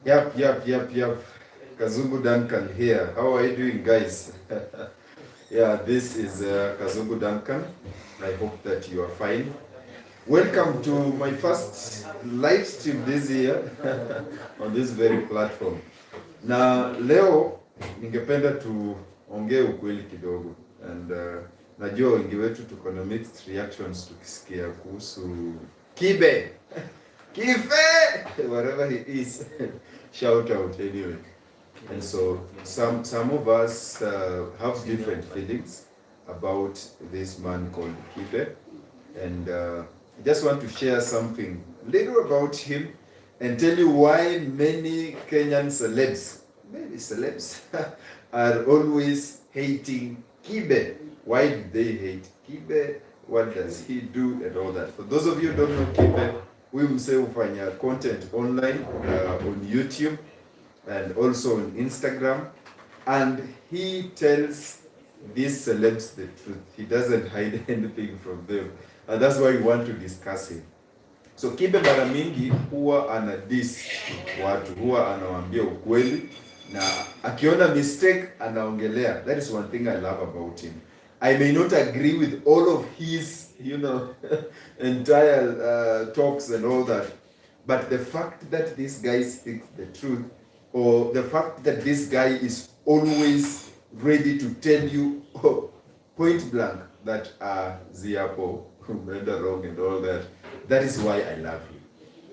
Yep. Kazungu Duncan here. How are you doing, guys? Yeah, this is Kazungu Duncan. I hope that you are fine. Welcome to my first live stream this year on this very platform. Na leo ningependa tuongee ukweli kidogo and najua wengi wetu tuko na mixed reactions tukisikia kuhusu Kibe. Kibe, wherever he is, shout out anyway. And so some of us have different feelings about this man called Kibe, and I just want to share something little about him and tell you why many Kenyan celebs are always hating Kibe. Why do they hate Kibe? What does he do and all that? For those of you who don't know Kibe, we mse hufanya content online on YouTube and also on Instagram, and he tells these celebs the truth. He doesn't hide anything from them, and that's why we want to discuss him. So Kibe mara mingi huwa ana diss watu, huwa anawaambia ukweli na akiona mistake anaongelea. That is one thing I love about him. I may not agree with all of his, entire talks and all that, but the fact that this guy speaks the truth, or the fact that this guy is always ready to tell you point blank that Ziapo made wrong and all that, that is why I love him.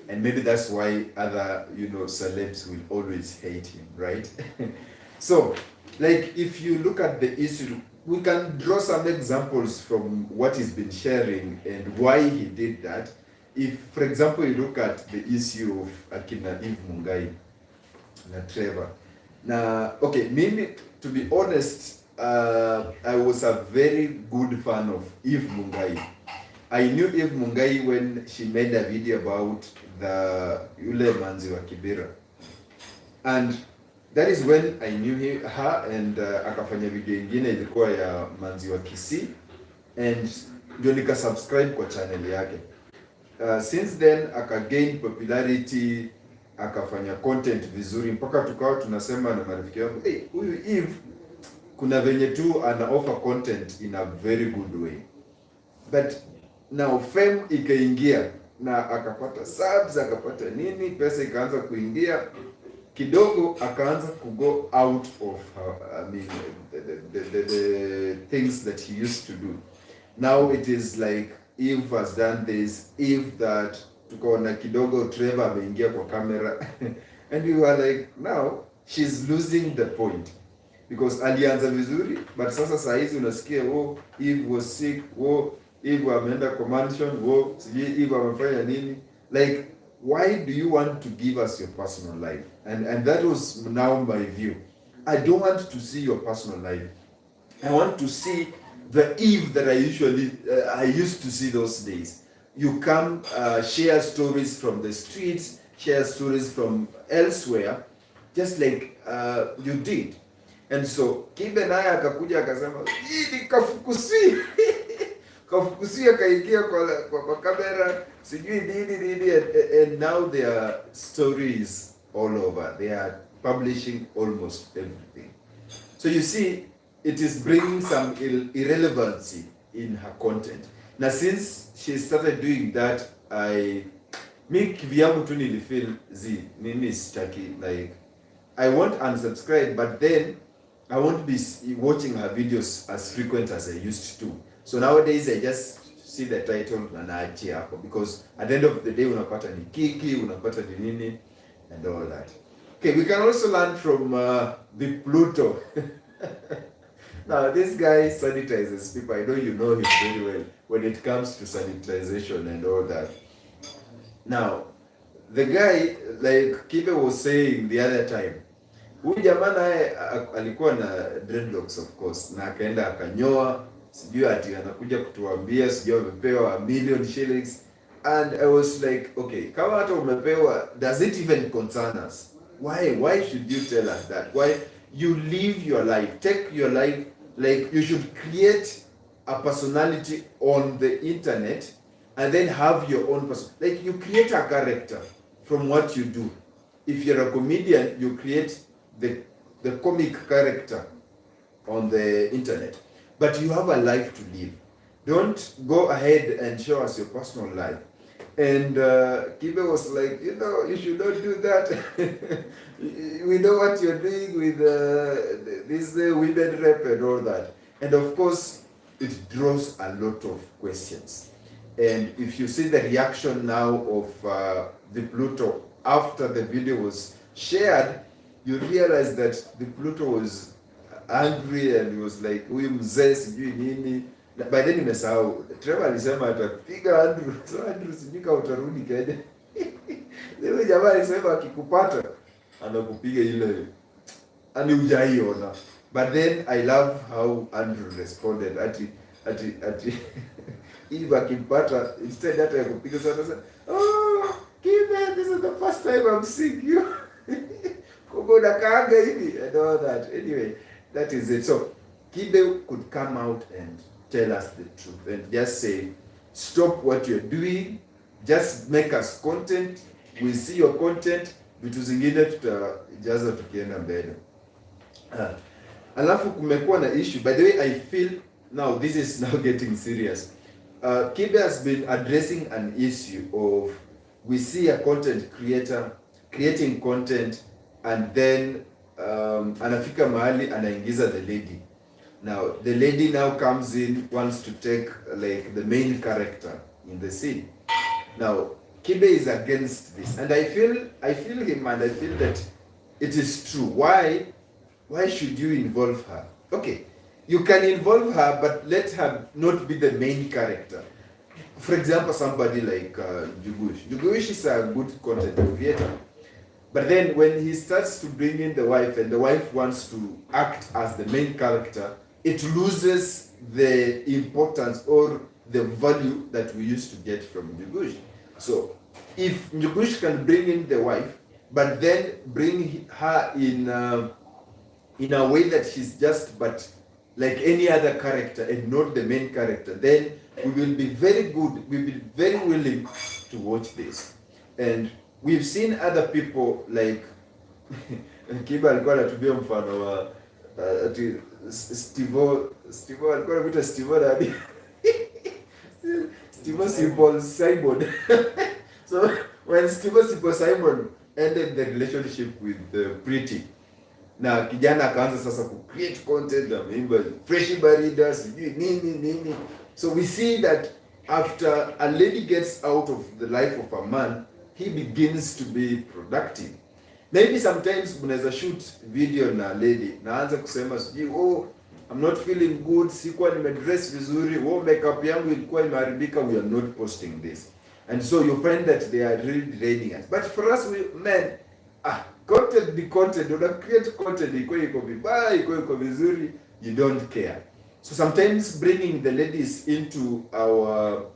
And maybe that's why other, celebs will always hate him, right? So, like, if you look at the issue, we can draw some examples from what he's been sharing and why he did that. If, for example, you look at the issue of Akina Eve Mungai na Trevor. Now, okay, me, to be honest, I was a very good fan of Eve Mungai. I knew Eve Mungai when she made a video about the yule manzi wa Kibera. And that is when I knew her, and akafanya video ingine ilikuwa ya manzi wa Kisii, and ndio nika subscribe kwa channel yake. Since then akagain popularity, akafanya content vizuri mpaka tukawa tunasema na marafiki wangu, hey, huyu Eve kuna venye tu ana offer content in a very good way. But now fame ikaingia na akapata subs, akapata nini, pesa ikaanza kuingia kidogo, akaanza to go out of the things that he used to do. Now it is like Eve has done this, Eve that, tukaona kidogo Trevor ameingia kwa camera and we were like, now she's losing the point because alianza vizuri, but sasa saa hizi unasikia Eve was sick, Eve ameenda kwa mansion, sijui Eve amefanya nini. Like, why do you want to give us your personal life? And that was now my view. I don't want to see your personal life. I want to see the Eve that I used to see those days. You come, share stories from the streets, share stories from elsewhere, just like you did. And so Kibe naye akakuja akasema, hii kafukusi kafukusi, akaingia kwa kamera, sijui nini, and now their stories all over. They are publishing almost everything. So you see, it is bringing some irrelevancy in her content. Now since she started doing that, mi kivyangu tu nilifeel nini sitaki, like I won't unsubscribe, but then I won't be watching her videos as frequent as I used to. So nowadays I just see the title na naachia hapo, because at the end of the day unapata ni kiki, unapata ni nini and all that. Okay, we can also learn from the Pluto. Now this guy sanitizes people. I know you know him very well when it comes to sanitization and all that. Now, the guy, like Kibe was saying the other time, huyu jamaa naye alikuwa na dreadlocks of course, na akaenda akanyoa, sijui ati anakuja kutuambia sijui amepewa $1 million shillings, and I was like, okay, kama hata umepewa, does it even concern us? Why should you tell us that? Why you live your life, take your life, like you should create a personality on the internet and then have your own person, like you create a character from what you do. if you're a comedian, you create the comic character on the internet, but you have a life to live. Don't go ahead and show us your personal life. And Kibe was like, you should not do that. We know what you're doing with this women rep and all that. And of course, it draws a lot of questions. And if you see the reaction now of the Pluto after the video was shared, you realize that the Pluto was angry and he was like, huyu mzee sijui nini. By then nimesahau. Trevor alisema atapiga Andrew. So Andrew sijui kama utarudi Kenya. Leo jamaa alisema akikupata anakupiga ile ani hujaiona. But then I love how Andrew responded. Ati if akimpata instead hata ya kupiga sasa, oh, Kibe, this is the first time I'm seeing you. Kugoda kaanga hivi and all that. Anyway, that is it. So Kibe could come out and tell us the truth and just say, stop what you're doing, just make us content, we see your content, vitu zingine tutajaza tukienda mbele. Alafu kumekuwa na issue. By the way, I feel now this is now getting serious. Kibe has been addressing an issue of, we see a content creator creating content and then anafika mahali anaingiza the lady. Now the lady now comes in, wants to take like the main character in the scene. Now Kibe is against this, and I feel him, and I feel that it is true. Why should you involve her? Okay, you can involve her, but let her not be the main character. For example, somebody like Jugush. Jugush is a good content creator. But then when he starts to bring in the wife and the wife wants to act as the main character, it loses the importance or the value that we used to get from Jugush. So if Jugush can bring in the wife, but then bring her in a way that she's just but like any other character and not the main character, then we will be very good, we'll be very willing to watch this. And we've seen other people like Kibe alikuwa anatumia mfano wa Steve alikuwa anamuita Steve nani? Steve Simple Simon. So when Steve Simple Simon ended the relationship with Pretty, na kijana akaanza sasa ku create content, ameimba fresh barida sijui nini. So we see that after a lady gets out of the life of a man, he begins to be productive. Maybe sometimes mnaweza shoot video na lady naanza kusema sijui, oh, I'm not feeling good, sikuwa nimedress vizuri, oh, makeup yangu ilikuwa imeharibika, we are not posting this. And so you find that they are really draining us. But for us men, content be content, una create content iko vibaya, iko vizuri, you don't care. So sometimes bringing the ladies into our,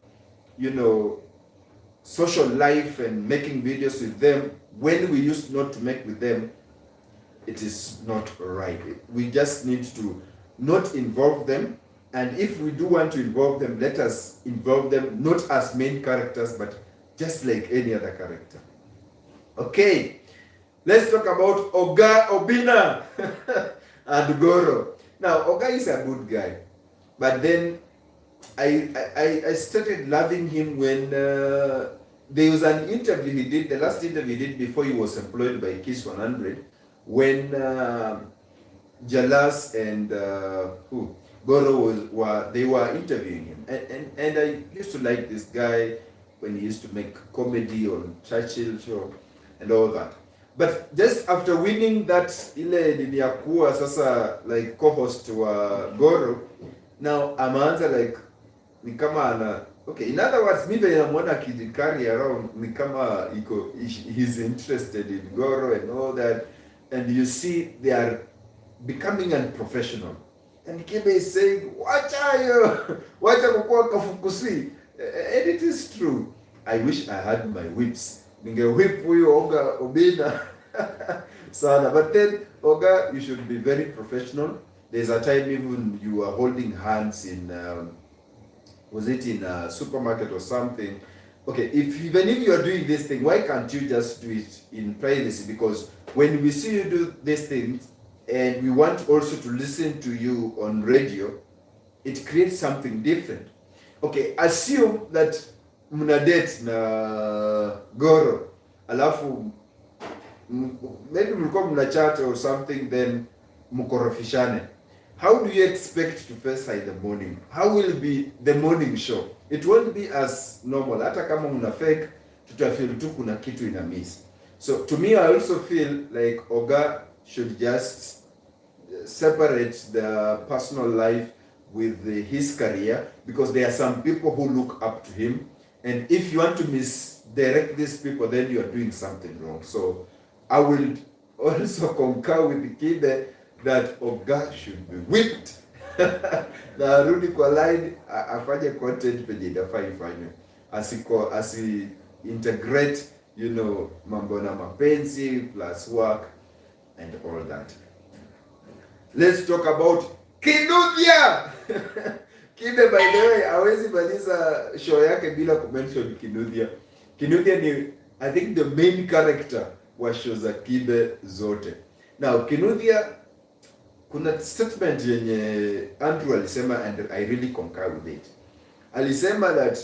social life and making videos with them when we used not to make with them, it is not right. We just need to not involve them, and if we do want to involve them, let us involve them not as main characters, but just like any other character. Okay, let's talk about Oga Obina and Goro. Now, Oga is a good guy, but then I started loving him when there was an interview he did, the last interview he did before he was employed by Kiss 100, when Jalas and Goro were interviewing him, and I used to like this guy when he used to make comedy on Churchill show and all that. But just after winning that ile niliyakuwa sasa like co-host wa Goro, now amaanza like ni kama ana okay, in other words, me venye namuona akijikari around ni kama he's interested in Goro and all that, and you see they are becoming unprofessional. And Kibe is saying, wacha kukua kafukusi. And it is true. I wish I had my whips. Ninge whip huyo Oga Obina sana. But then, Oga, you should be very professional. There's a time even you are holding hands in, was it in a supermarket or something, okay, even if you are doing this thing, why can't you just do it in privacy? Because when we see you do these things and we want also to listen to you on radio, it creates something different. Okay, assume that mna date na Goro, alafu maybe mlikuwa mna chat or something, then mkorofishane. How do you expect to face her in the morning? How will be the morning show? It won't be as normal. Hata kama mna fake, tutafeel tu kuna kitu ina miss. So to me, I also feel like Oga should just separate the personal life with his career, because there are some people who look up to him, and if you want to misdirect these people, then you are doing something wrong. So I will also concur with Kibe that Oga should be whipped na arudi kwa line, afanye content penye inafaa ifanywe, asi integrate, you know, mambo na mapenzi plus work and all that. Let's talk about Kinuthia. Kibe, by the way, hawezi maliza show yake bila kumention Kinuthia. Kinuthia ni, I think, the main character wa show za Kibe zote. Now Kinuthia, kuna statement yenye Andrew alisema, and I really concur with it. Alisema that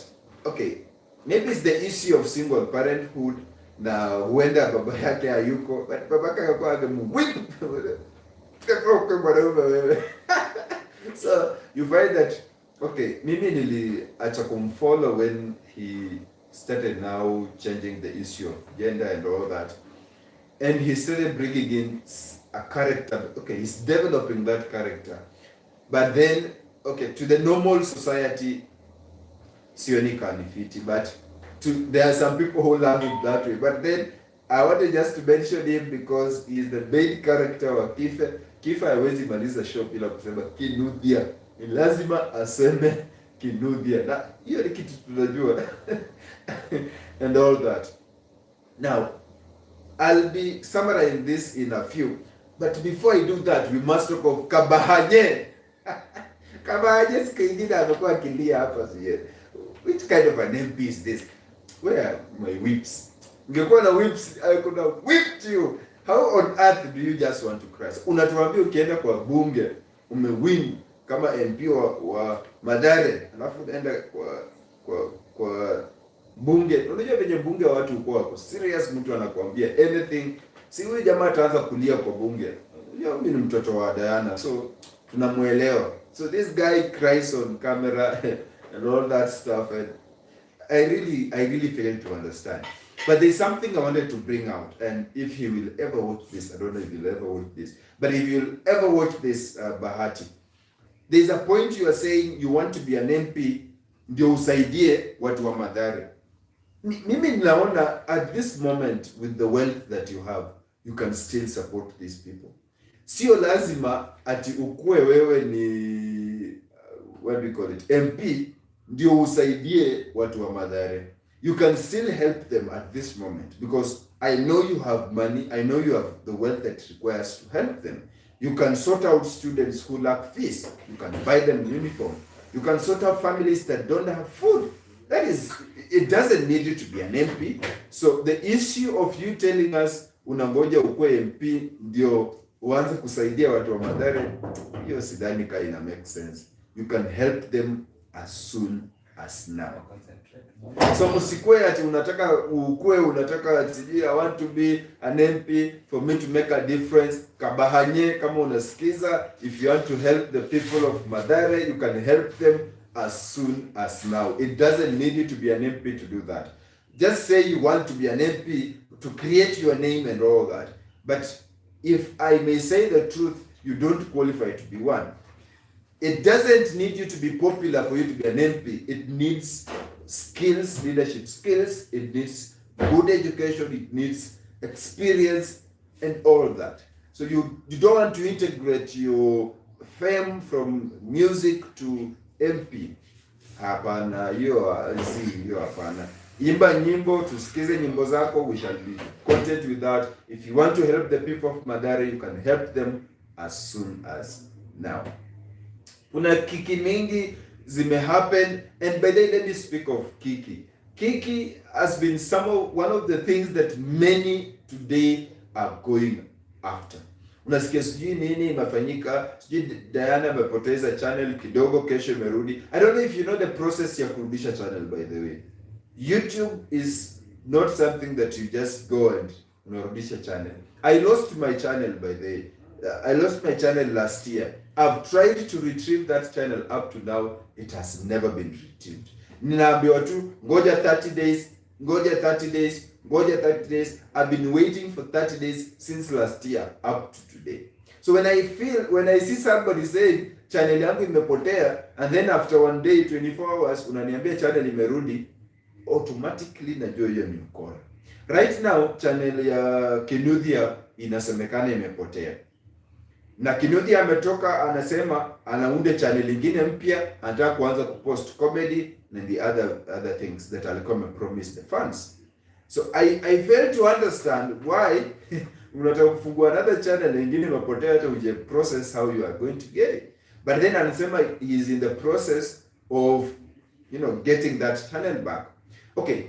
okay, maybe it's the issue of single parenthood, na huenda baba yake hayuko, but baba yake alikuwa whip. So you find that okay, mimi niliacha kumfollow when he started now changing the issue of gender and all that, and he started bringing in a character. Okay, he's developing that character, but then okay, to the normal society sioni kanifiti, but there are some people who love it that way. But then I wanted just to mention him because he is the main character wa Kife. Kife hawezi maliza show bila kusema Kinuthia. Ni lazima aseme Kinuthia. Na hiyo ni kitu tunajua. And all that. Now, I'll be summarizing this in a few. But before I do that, we must talk of Kabahanye. Kabahanye siku ingine amekuwa akilia hapa sije. Which kind of an MP is this? Where are my whips? Ungekuwa na whips, I could have whipped you. How on earth do you just want to cry? Unatuambia ukienda kwa bunge umewin kama MP wa Mathare, alafu unaenda kwa bunge. Unajua venye bunge watu uko wako serious, mtu anakuambia anything. Si huyu jamaa ataanza kulia kwa bunge. Unajua mimi ni mtoto wa Diana, so tunamuelewa. So this guy cries on camera and all that stuff, and I really fail to understand. But there's something I wanted to bring out, and if he will ever watch this, I don't know if he'll ever watch this, but if you'll ever watch this, Bahati, there's a point you are saying you want to be an MP ndio usaidie watu wa Mathare. Mimi ninaona at this moment, with the wealth that you have, you can still support these people. Sio lazima ati ukue wewe ni what do you call it, MP ndio usaidie watu wa Mathare. You can still help them at this moment, because I know you have money, I know you have the wealth that requires to help them. You can sort out students who lack fees, you can buy them uniform, you can sort out families that don't have food. That is, it doesn't need you to be an MP. So the issue of you telling us unangoja ukue MP ndio uanze kusaidia watu wa Mathare, hiyo sidhani ka ina make sense. You can help them as soon as now. So msikue ati unataka ukue, unataka ati I want to be an MP for me to make a difference. Kabahanye, kama unasikiza, if you want to help the people of Mathare, you can help them as soon as now. It doesn't need you to be an MP to do that. Just say you want to be an MP to create your name and all that. But if I may say the truth, you don't qualify to be one. It doesn't need you to be popular for you to be an MP. It needs skills, leadership skills. It needs good education. It needs experience and all that. So you don't want to integrate your fame from music to MP. Hapana, hiyo hapana. Imba nyimbo, tusikize nyimbo zako, we shall be content with that. If you want to help the people of Mathare, you can help them as soon as now. Kuna kiki mingi zime happen, and by the way, let me speak of Kiki. Kiki has been one of the things that many today are going after. Unasikia sijui nini imefanyika, sijui Diana amepoteza channel kidogo, kesho imerudi. I don't know if you know the process ya kurudisha channel, by the way. YouTube is not something that you just go and unarudisha channel. I lost my channel, by the way. I lost my channel last year. I've tried to retrieve that channel up to now. It has never been retrieved. Ninaambiwa tu ngoja 30 days, ngoja 30 days, ngoja 30 days. I've been waiting for 30 days since last year up to today. So when I see somebody saying channel yangu imepotea, and then after one day 24 hours unaniambia channel imerudi, automatically najua hiyo ni ukora. Right now channel ya Kinuthia inasemekana imepotea. Na Kinuthia ametoka anasema anaunda channel nyingine mpya, anataka kuanza kupost comedy and the other things that alikuwa promised the fans. So I fail to understand why unataka kufungua another channel nyingine imepotea, hata uje process how you are going to get it. But then anasema he is in the process of getting that channel back. Okay,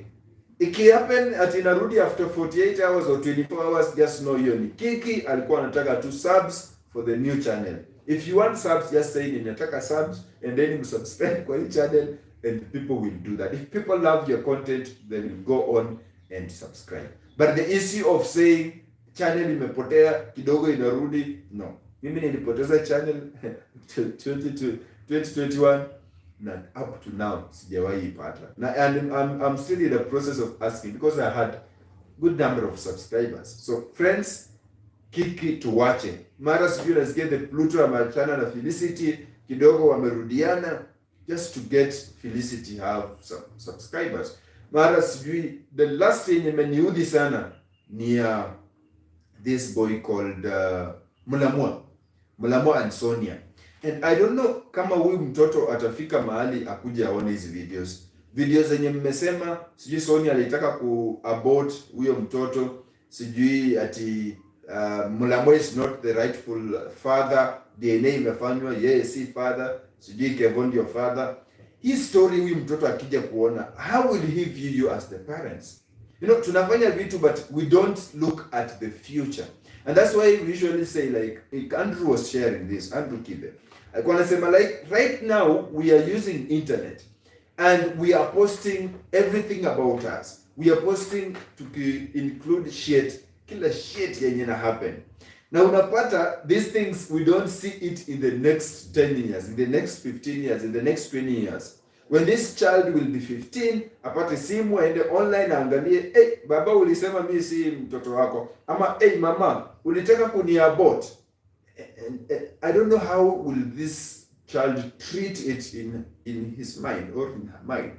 iki happen at inarudi after 48 hours or 24 hours, just know hiyo ni Kiki alikuwa anataka 2 subs for the new channel. If you want subs, just say ninataka subs and then you subscribe kwa hii channel and people will do that. If people love your content, they will go on and subscribe. But the issue of saying channel imepotea kidogo inarudi, no. Mimi nilipoteza channel 2021 na up to now sijawahi ipata. And I'm still in the process of asking because I had good number of subscribers. So friends, Kiki tuwache. Mara sijui nasikia the Pluto ameachana na Felicity kidogo wamerudiana just to get Felicity have some subscribers. Mara sijui the last thing imeniudhi sana ni this boy called Mulamwa and Sonia. And I don't know kama huyu mtoto atafika mahali akuja aone hizi videos zenye mmesema sijui Sonia alitaka abort huyo mtoto, sijui ati Mulamwa is not the rightful father, DNA imefanywa yeye si father, sijui Kevon ndio father. Hii story huyu mtoto akija kuona, how will he view you as the parents? Tunafanya vitu but we don't look at the future. And that's why we usually say, like Andrew was sharing this, Andrew Kibe. Alikuwa anasema like right now we are using internet and we are posting everything about us. We are posting to include shit, kila shit yenye na happen. Now unapata these things we don't see it in the next 10 years, in the next 15 years, in the next 20 years. When this child will be 15, apate simu aende online aangalie, baba ulisema mimi si mtoto wako, ama mama ulitaka kuniabort. I don't know how will this child treat it in his mind or in her mind.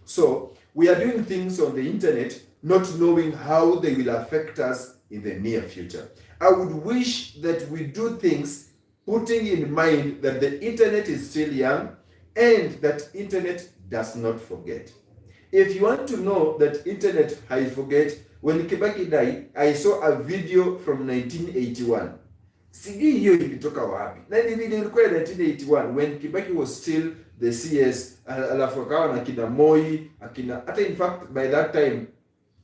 So we are doing things on the internet not knowing how they will affect us in the near future. I would wish that we do things putting in mind that the internet is still young and that internet does not forget. If you want to know that internet I forget, when Kibaki died, I saw a video from 1981. Sijui hiyo ilitoka wapi. Na ile video ilikuwa 1981 when Kibaki was still the CS, alafu akawa na kina Moi, hata in fact by that time,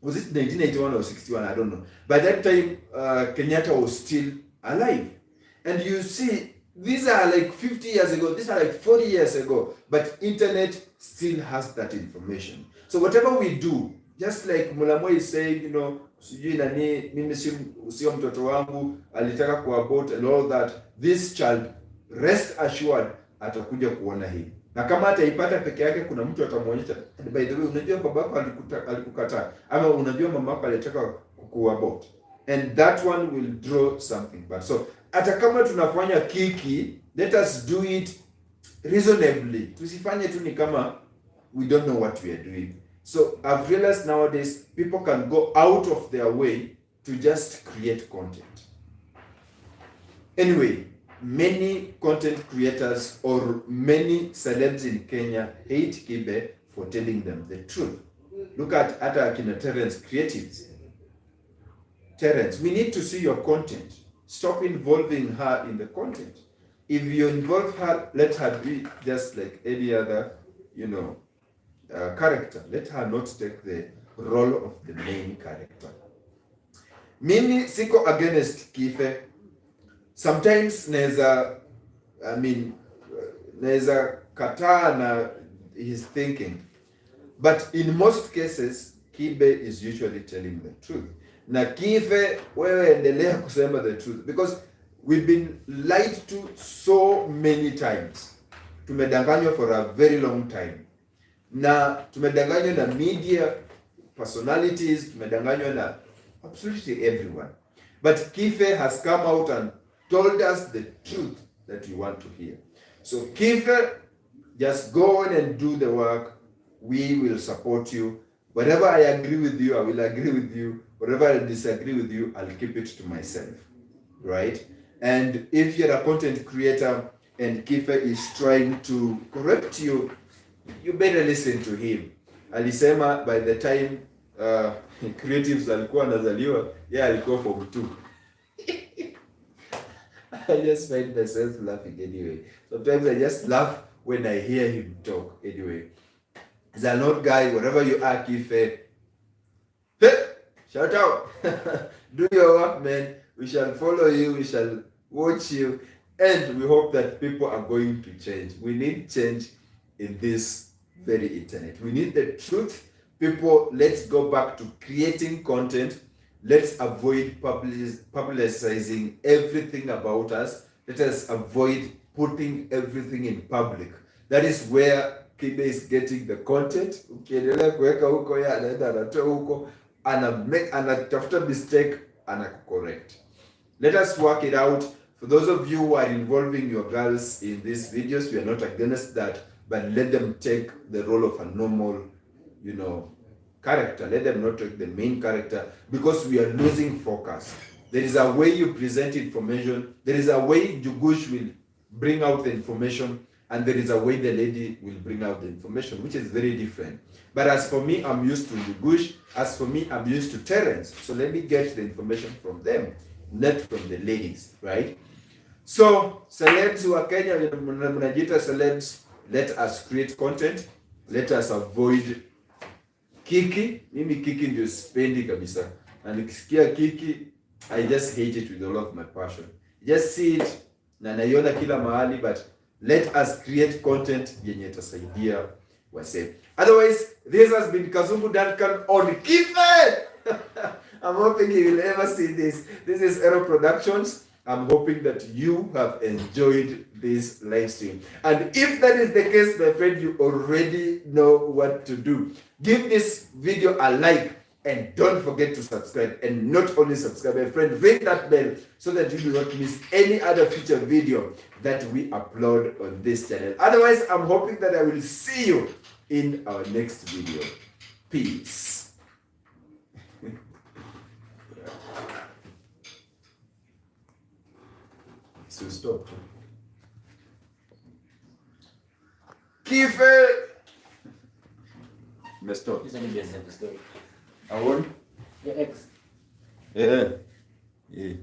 was it 1981 or 61? I don't know. By that time, Kenyatta was still alive. And you see, these are like 50 years ago, these are like 40 years ago, but internet still has that information. So whatever we do, just like Mulamwa is saying, sijui nani, mimi sio mtoto wangu, alitaka kuabort and all that, this child, rest assured, atakuja kuona hii. Na kama ataipata peke yake, kuna mtu atamuonyesha, by the way, unajua babako alikukataa, ama unajua mamako alitaka kuabort. And that one will draw something back. So hata kama tunafanya Kiki, let us do it reasonably. Tusifanye tu ni kama we don't know what we are doing. So I've realized nowadays people can go out of their way to just create content. Anyway, many content creators or many celebs in Kenya hate Kibe for telling them the truth. Look at Akina Terence Creatives. Terence, we need to see your content. Stop involving her in the content. If you involve her, let her be just like any other, character. Let her not take the role of the main character. Mimi siko against Kibe. Sometimes naweza kataa na his thinking. But in most cases, Kibe is usually telling the truth. Na Kibe, wewe endelea kusema the truth. Because we've been lied to so many times. Tumedanganywa for a very long time. Na tumedanganywa na media, personalities, tumedanganywa na absolutely everyone. But Kibe has come out and told us the truth that we want to hear. So Kibe, just go on and do the work. We will support you. Whatever I agree with you, I will agree with you. Whatever I disagree with you, I'll keep it to myself. Right? And if you're a content creator and Kibe is trying to correct you, you better listen to him. Alisema by the time creatives alikuwa anazaliwa, alikuwa form 2. I just find myself laughing anyway. Sometimes I just laugh when I hear him talk anyway. He's an old guy, whatever you are, Kibe. Hey, shout out. Do your work, man. We shall follow you, we shall watch you, and we hope that people are going to change. We need change in this very internet. We need the truth. People, let's go back to creating content. Let's avoid publicizing everything about us. Let us avoid putting everything in public. That is where Kibe is getting the content. Ukiendelea kuweka huko, anaenda anatoa huko, anatafuta mistake, correct. Let us work it out. For those of you who are involving your girls in these videos, we are not against that, but let them take the role of a normal, character. Let them not take the main character, because we are losing focus. There is a way you present information. There is a way Jugush will bring out the information, and there is a way the lady will bring out the information, which is very different. But as for me, I'm used to Jugush. As for me, I'm used to Terence. So let me get the information from them, not from the ladies, right? So, celebs who are Kenya, mnajita celebs, let us create content. Let us avoid Kiki. Mimi Kiki ndio sipendi kabisa. Na nikisikia Kiki, I just hate it with all of my passion. Just see it na naiona kila mahali, but let us create content yenye itasaidia wase. Otherwise, this has been Kazungu Duncan on Kibe. I'm hoping you will ever see this. This is Ero Productions. I'm hoping that you have enjoyed this live stream. And if that is the case, my friend, you already know what to do. Give this video a like and don't forget to subscribe. And not only subscribe, my friend, ring that bell so that you do not miss any other future video that we upload on this channel. Otherwise, I'm hoping that I will see you in our next video. Peace. So stop. Kibe. Messed up. This one is the story. I won? Your ex. Yeah. Yeah.